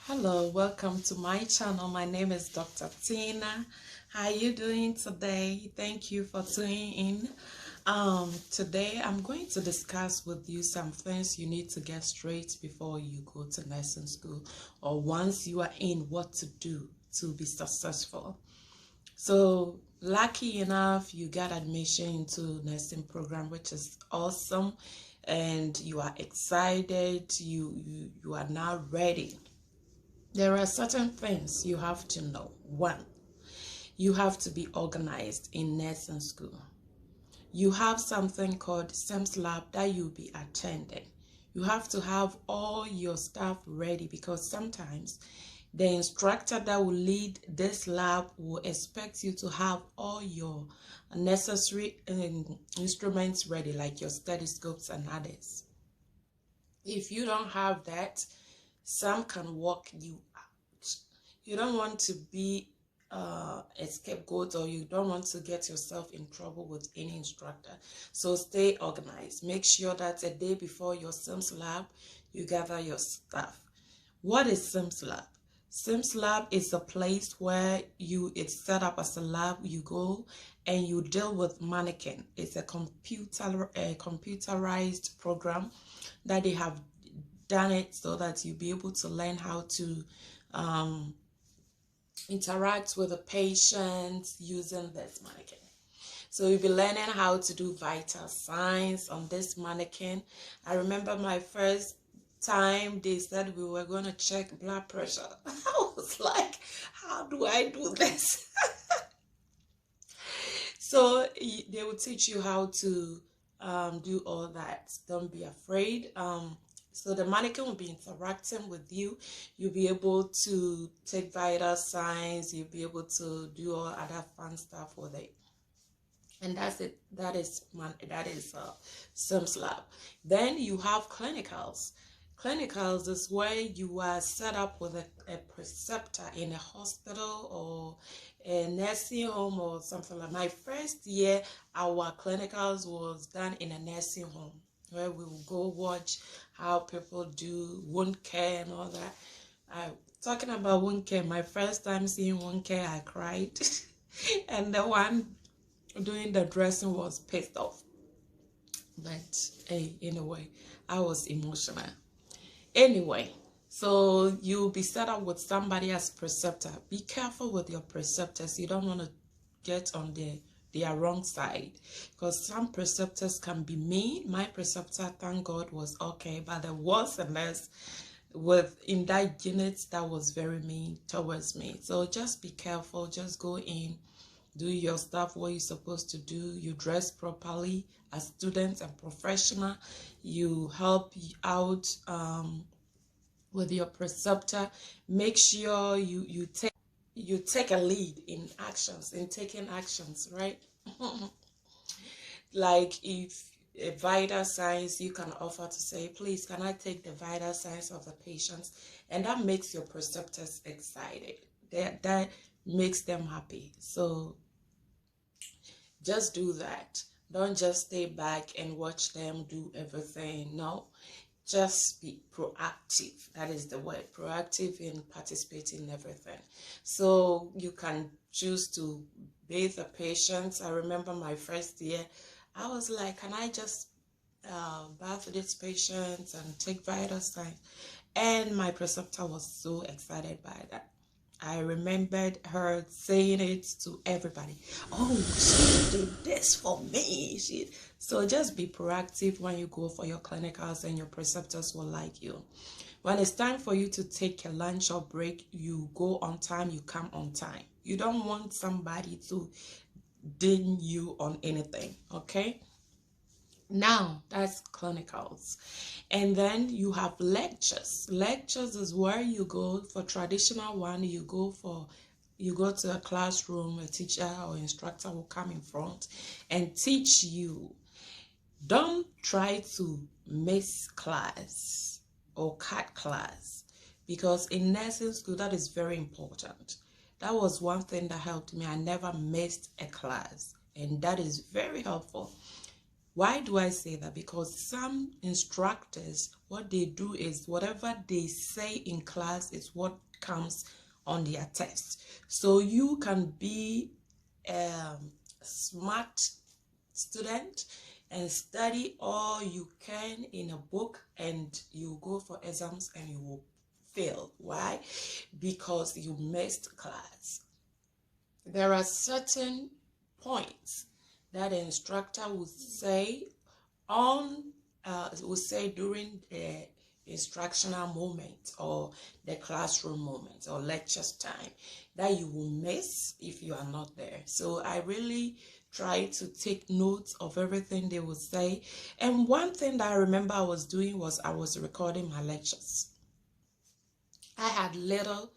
Hello, welcome to my channel. My name is Dr. Tina. How are you doing today? Thank you for tuning in. Today I'm going to discuss with you some things you need to get straight before you go to nursing school, or once you are in, what to do to be successful. So lucky enough, you got admission into nursing program, which is awesome, and you are excited. You are now ready. There are certain things you have to know. One, you have to be organized in nursing school. You have something called SEMS lab that you'll be attending. You have to have all your stuff ready, because sometimes the instructor that will lead this lab will expect you to have all your necessary instruments ready, like your stethoscopes and others. If you don't have that, some can walk you out. You don't want to be a scapegoat, or you don't want to get yourself in trouble with any instructor. So stay organized. Make sure that a day before your SIMS lab, you gather your stuff. What is SIMS lab? SIMS lab is a place where it's set up as a lab. You go and you deal with mannequin. It's a computerized program that they have done it so that you'll be able to learn how to interact with the patient using this mannequin. So you'll be learning how to do vital signs on this mannequin. I remember my first time they said we were going to check blood pressure. I was like, how do I do this? So they will teach you how to do all that. Don't be afraid. So the mannequin will be interacting with you. You'll be able to take vital signs. You'll be able to do all other fun stuff with it. And that's it. That is SIMS lab. Then you have clinicals. Clinicals is where you are set up with a preceptor in a hospital or a nursing home or something like. My first year, our clinicals was done in a nursing home, where we will go watch how people do wound care and all that. Talking about wound care, my first time seeing wound care, I cried. And the one doing the dressing was pissed off. But hey, anyway, I was emotional. Anyway, so you'll be set up with somebody as preceptor. Be careful with your preceptors. You don't want to get on their wrong side, because some preceptors can be mean. My preceptor, thank God, was okay, but there was a nurse in that unit that was very mean towards me. So just be careful. Just go in, do your stuff, what you're supposed to do. You dress properly as students and professional. You help out with your preceptor. Make sure you take a lead in taking actions, right? Like if a vital signs, you can offer to say, please, can I take the vital signs of the patients? And that makes your preceptors excited. That makes them happy. So just do that. Don't just stay back and watch them do everything. No, just be proactive. That is the word, proactive in participating in everything. So you can choose to bathe the patients. I remember my first year, I was like, can I just bath these patients and take vital signs? And my preceptor was so excited by that. I remembered her saying it to everybody. Oh, she did this for me. So just be proactive when you go for your clinicals, and your preceptors will like you. When it's time for you to take a lunch or break, you go on time, you come on time. You don't want somebody to ding you on anything, okay? Now, that's clinicals. And then you have lectures. Lectures is where you go for traditional one. You go to a classroom, a teacher or instructor will come in front and teach you. Don't try to miss class or cut class, because in nursing school, that is very important. That was one thing that helped me. I never missed a class, and that is very helpful. Why do I say that? Because some instructors, what they do is whatever they say in class is what comes on their test. So you can be a smart student and study all you can in a book, and you go for exams and you will fail. Why? Because you missed class. There are certain points that the instructor would say during the instructional moment or the classroom moment or lectures time that you will miss if you are not there. So I really try to take notes of everything they would say. And one thing that I remember I was doing was I was recording my lectures. I had little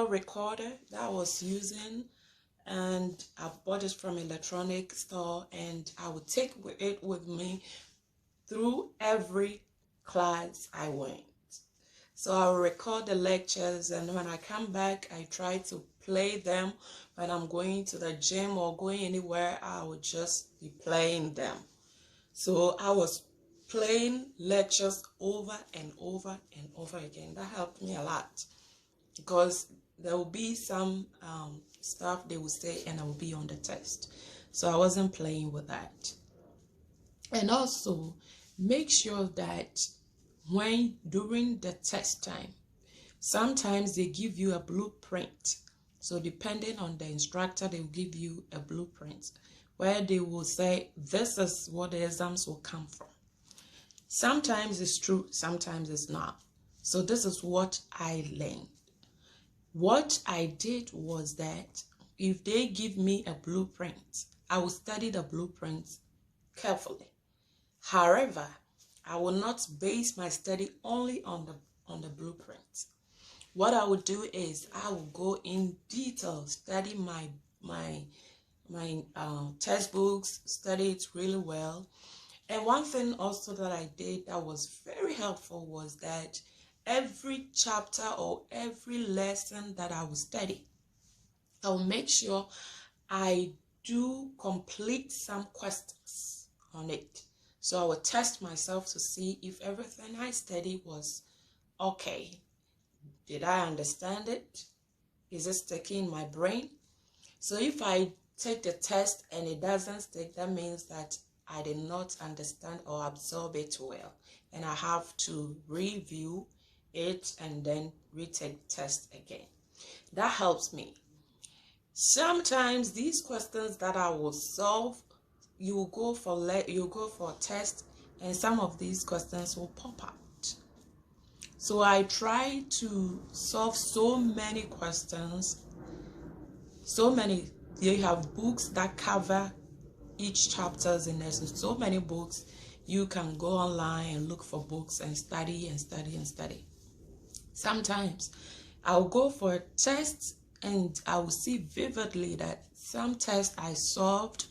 recorder that I was using, and I bought it from an electronic store, and I would take it with me through every class I went. So I will record the lectures, and when I come back, I try to play them. When I'm going to the gym or going anywhere, I would just be playing them. So I was playing lectures over and over and over again. That helped me a lot, because there will be some stuff they will say and I will be on the test. So I wasn't playing with that. And also make sure that during the test time, sometimes they give you a blueprint. So depending on the instructor, they will give you a blueprint where they will say, this is what the exams will come from. Sometimes it's true, sometimes it's not. So this is what I learned. What I did was that if they give me a blueprint, I will study the blueprint carefully. However, I will not base my study only on the blueprint. What I would do is I will go in detail, study my textbooks, study it really well. And one thing also that I did that was very helpful was that every chapter or every lesson that I will study, I will make sure I do complete some questions on it. So I will test myself to see if everything I studied was okay. Did I understand it? Is it sticking in my brain? So if I take the test and it doesn't stick, that means that I did not understand or absorb it well, and I have to review it and then retake the test again. That helps me. Sometimes these questions that I will solve, you go for a test, and some of these questions will pop out. So I try to solve so many questions, they have books that cover each chapters, and there's so many books. You can go online and look for books and study and study and study. Sometimes I'll go for a test and I will see vividly that some tests I solved,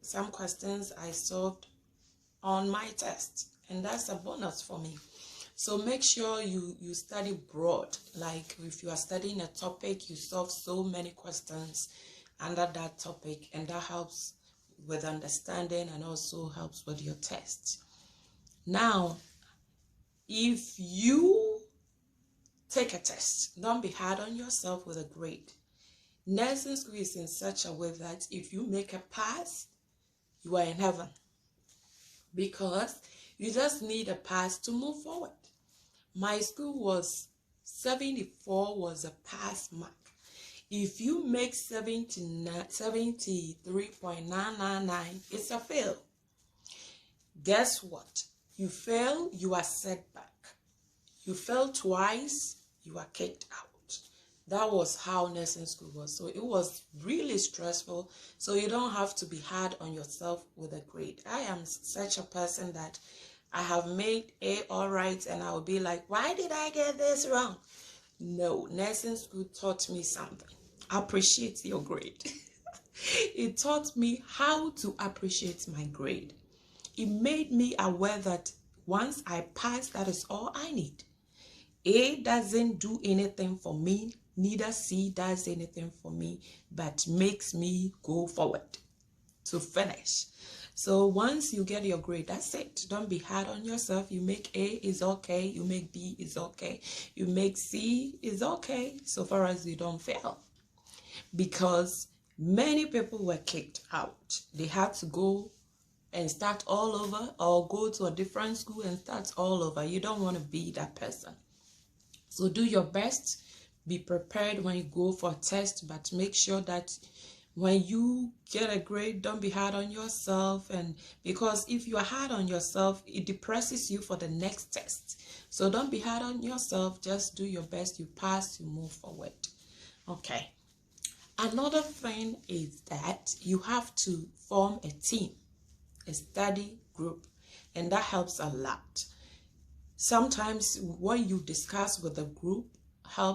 some questions I solved on my test, and that's a bonus for me. So make sure you study broad. Like if you are studying a topic, you solve so many questions under that topic, and that helps with understanding and also helps with your test. Now, if you take a test, don't be hard on yourself with a grade. Nursing school is in such a way that if you make a pass, you are in heaven, because you just need a pass to move forward. My school was 74 was a pass mark. If you make 73.999, it's a fail. Guess what? You fail, you are set back. You fail twice, you are kicked out. That was how nursing school was. So it was really stressful. So you don't have to be hard on yourself with a grade. I am such a person that I have made A all right, and I will be like, why did I get this wrong? No, nursing school taught me something. Appreciate your grade. It taught me how to appreciate my grade. It made me aware that once I pass, that is all I need. A doesn't do anything for me, neither C does anything for me, but makes me go forward. to finish. So once you get your grade, that's it. Don't be hard on yourself. You make A is okay. You make B is okay. You make C is okay, so far as you don't fail. Because many people were kicked out. They had to go and start all over, or go to a different school and start all over. You don't want to be that person. So do your best. Be prepared when you go for a test, but make sure that when you get a grade, don't be hard on yourself. And because if you are hard on yourself, it depresses you for the next test. So don't be hard on yourself. Just do your best. You pass, you move forward. Okay. Another thing is that you have to form a team, a study group, and that helps a lot. Sometimes what you discuss with the group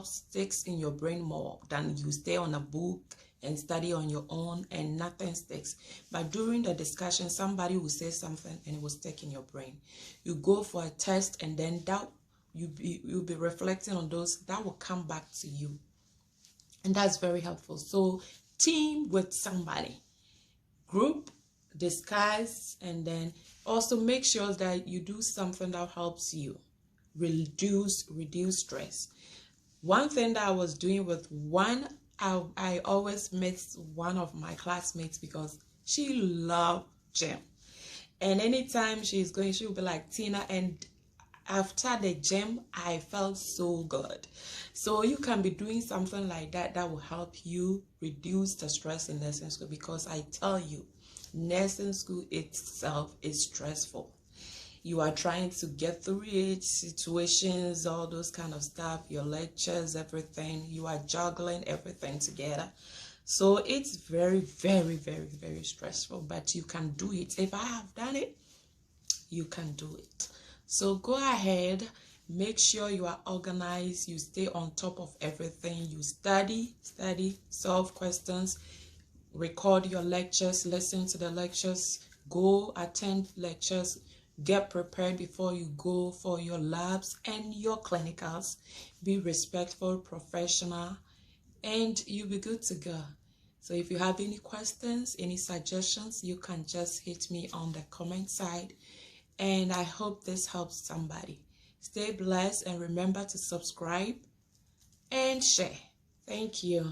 sticks in your brain more than you stay on a book and study on your own and nothing sticks. But during the discussion, somebody will say something and it will stick in your brain. You go for a test, and then that you'll be reflecting on those. That will come back to you, and that's very helpful. So team with somebody, group, discuss, and then also make sure that you do something that helps you reduce stress. One thing that I was doing with I always miss one of my classmates because she loved gym. And anytime she's going, she'll be like, Tina, and after the gym, I felt so good. So you can be doing something like that will help you reduce the stress in nursing school, because I tell you, nursing school itself is stressful. You are trying to get through it, situations, all those kind of stuff, your lectures, everything. You are juggling everything together. So it's very, very, very, very stressful, but you can do it. If I have done it, you can do it. So go ahead, make sure you are organized, you stay on top of everything, you study, solve questions, record your lectures, listen to the lectures, go attend lectures, get prepared before you go for your labs and your clinicals. Be respectful, professional, and you'll be good to go. So if you have any questions, any suggestions, you can just hit me on the comment side. And I hope this helps somebody. Stay blessed and remember to subscribe and share. Thank you.